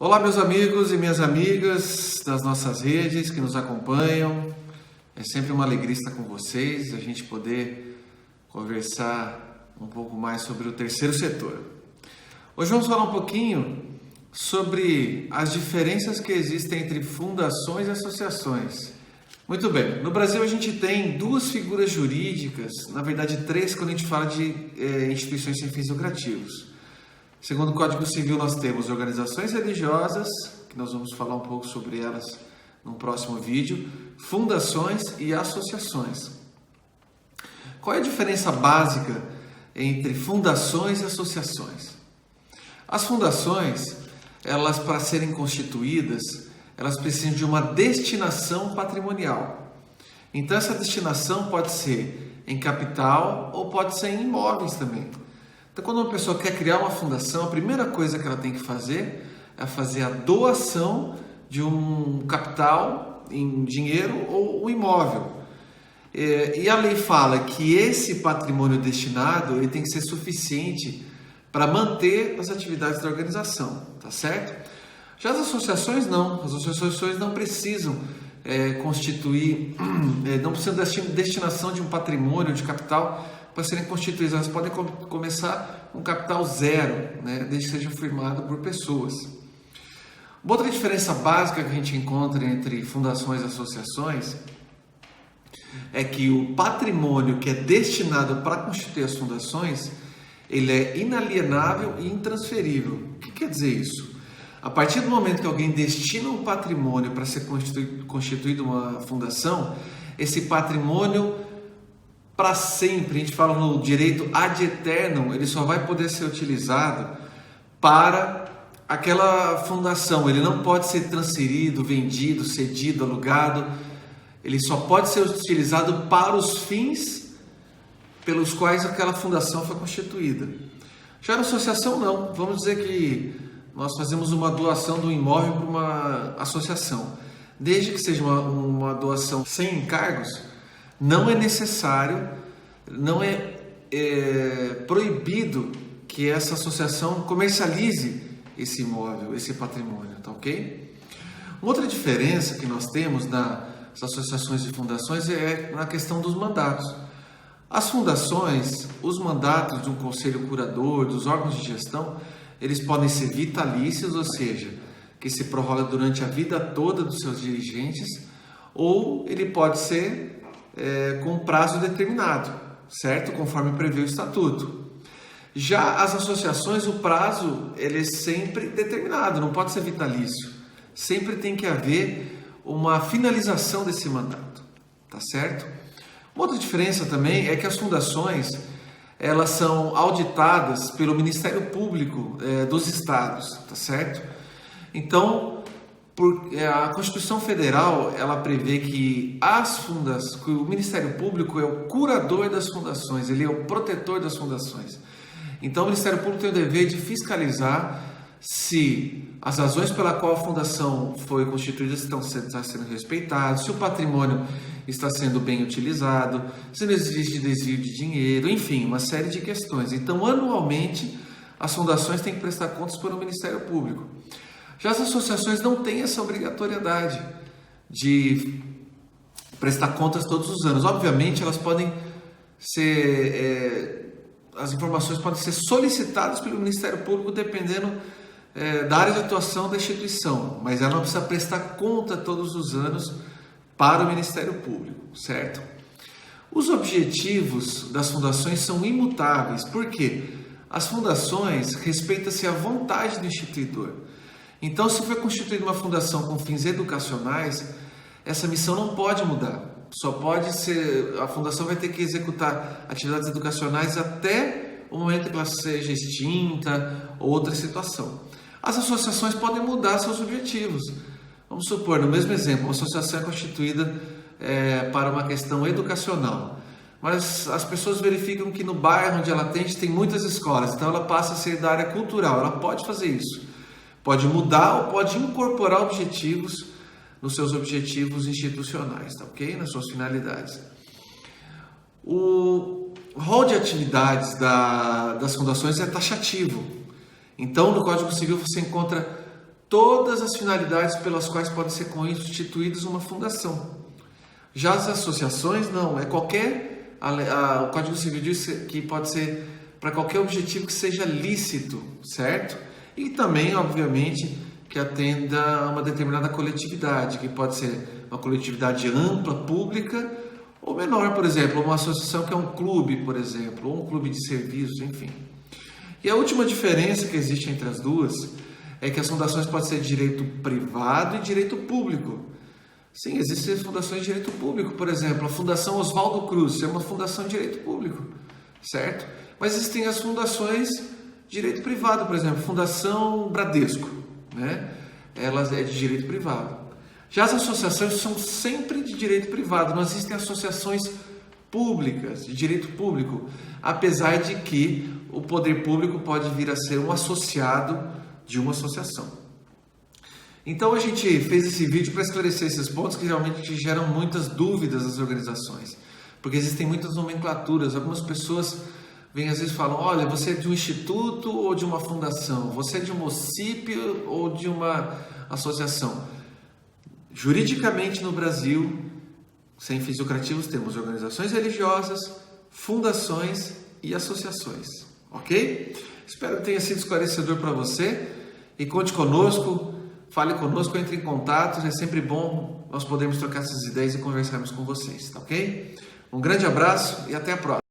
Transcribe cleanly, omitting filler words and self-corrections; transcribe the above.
Olá, meus amigos e minhas amigas das nossas redes que nos acompanham. É sempre uma alegria estar com vocês, a gente poder conversar um pouco mais sobre o terceiro setor. Hoje vamos falar um pouquinho sobre as diferenças que existem entre fundações e associações. Muito bem, no Brasil a gente tem duas figuras jurídicas, na verdade três, quando a gente fala de instituições sem fins lucrativos. Segundo o Código Civil, nós temos organizações religiosas, que nós vamos falar um pouco sobre elas num próximo vídeo, fundações e associações. Qual é a diferença básica entre fundações e associações? As fundações, elas para serem constituídas, elas precisam de uma destinação patrimonial. Então essa destinação pode ser em capital ou pode ser em imóveis também. Então, quando uma pessoa quer criar uma fundação, a primeira coisa que ela tem que fazer é fazer a doação de um capital em dinheiro ou imóvel. E a lei fala que esse patrimônio destinado ele tem que ser suficiente para manter as atividades da organização, tá certo? Já as associações não. As associações não precisam constituir, não precisam da destinação de um patrimônio, de capital, para serem constituídas. Elas podem começar com capital zero, né, desde que seja firmado por pessoas. Uma outra diferença básica que a gente encontra entre fundações e associações é que o patrimônio que é destinado para constituir as fundações, ele é inalienável e intransferível. O que quer dizer isso? A partir do momento que alguém destina um patrimônio para ser constituído uma fundação, esse patrimônio para sempre, a gente fala no direito ad eternum, ele só vai poder ser utilizado para aquela fundação. Ele não pode ser transferido, vendido, cedido, alugado. Ele só pode ser utilizado para os fins pelos quais aquela fundação foi constituída. Já na associação não. Vamos dizer que nós fazemos uma doação do imóvel para uma associação. Desde que seja uma doação sem encargos, não é necessário, não é proibido que essa associação comercialize esse imóvel, esse patrimônio, tá ok? Uma outra diferença que nós temos nas associações e fundações é na questão dos mandatos. As fundações, os mandatos de um conselho curador, dos órgãos de gestão, eles podem ser vitalícios, ou seja, que se prorroga durante a vida toda dos seus dirigentes, ou ele pode ser com prazo determinado, certo? Conforme prevê o estatuto. Já as associações, o prazo ele é sempre determinado, não pode ser vitalício. Sempre tem que haver uma finalização desse mandato, tá certo? Uma outra diferença também é que as fundações elas são auditadas pelo Ministério Público dos Estados, tá certo? Então, a Constituição Federal ela prevê que que o Ministério Público é o curador das fundações, ele é o protetor das fundações. Então, o Ministério Público tem o dever de fiscalizar se as razões pela qual a fundação foi constituída estão sendo respeitadas, se o patrimônio está sendo bem utilizado, se não existe desvio de dinheiro, enfim, uma série de questões. Então, anualmente, as fundações têm que prestar contas para o Ministério Público. Já as associações não têm essa obrigatoriedade de prestar contas todos os anos. Obviamente, elas podem ser, as informações podem ser solicitadas pelo Ministério Público dependendo da área de atuação da instituição, mas ela não precisa prestar conta todos os anos para o Ministério Público, certo? Os objetivos das fundações são imutáveis. Por quê? As fundações respeitam-se a vontade do instituidor. Então, se for constituída uma fundação com fins educacionais, essa missão não pode mudar. Só pode ser, a fundação vai ter que executar atividades educacionais até o momento que ela seja extinta ou outra situação. As associações podem mudar seus objetivos. Vamos supor, no mesmo exemplo, uma associação é constituída para uma questão educacional, mas as pessoas verificam que no bairro onde ela atende tem muitas escolas, então ela passa a ser da área cultural. Ela pode fazer isso. Pode mudar ou pode incorporar objetivos nos seus objetivos institucionais, tá ok? Nas suas finalidades. O rol de atividades das fundações é taxativo. Então, no Código Civil você encontra todas as finalidades pelas quais pode ser constituída uma fundação. Já as associações não, é qualquer, o Código Civil diz que pode ser para qualquer objetivo que seja lícito, certo? E também, obviamente, que atenda a uma determinada coletividade, que pode ser uma coletividade ampla, pública, ou menor, por exemplo, uma associação que é um clube, por exemplo, ou um clube de serviços, enfim. E a última diferença que existe entre as duas é que as fundações podem ser de direito privado e direito público. Sim, existem fundações de direito público, por exemplo, a Fundação Oswaldo Cruz é uma fundação de direito público, certo? Mas existem as fundações de direito privado, por exemplo, Fundação Bradesco, né? Elas é de direito privado. Já as associações são sempre de direito privado, não existem associações públicas, de direito público, apesar de que o poder público pode vir a ser um associado de uma associação. Então a gente fez esse vídeo para esclarecer esses pontos que realmente geram muitas dúvidas nas organizações, porque existem muitas nomenclaturas. Algumas pessoas vêm às vezes e falam: olha, você é de um instituto ou de uma fundação? Você é de um município ou de uma associação? Juridicamente no Brasil, sem fins lucrativos, temos organizações religiosas, fundações e associações, ok? Espero que tenha sido esclarecedor para você e conte conosco. Fale conosco, entre em contato, é sempre bom nós podermos trocar essas ideias e conversarmos com vocês, tá ok? Um grande abraço e até a próxima.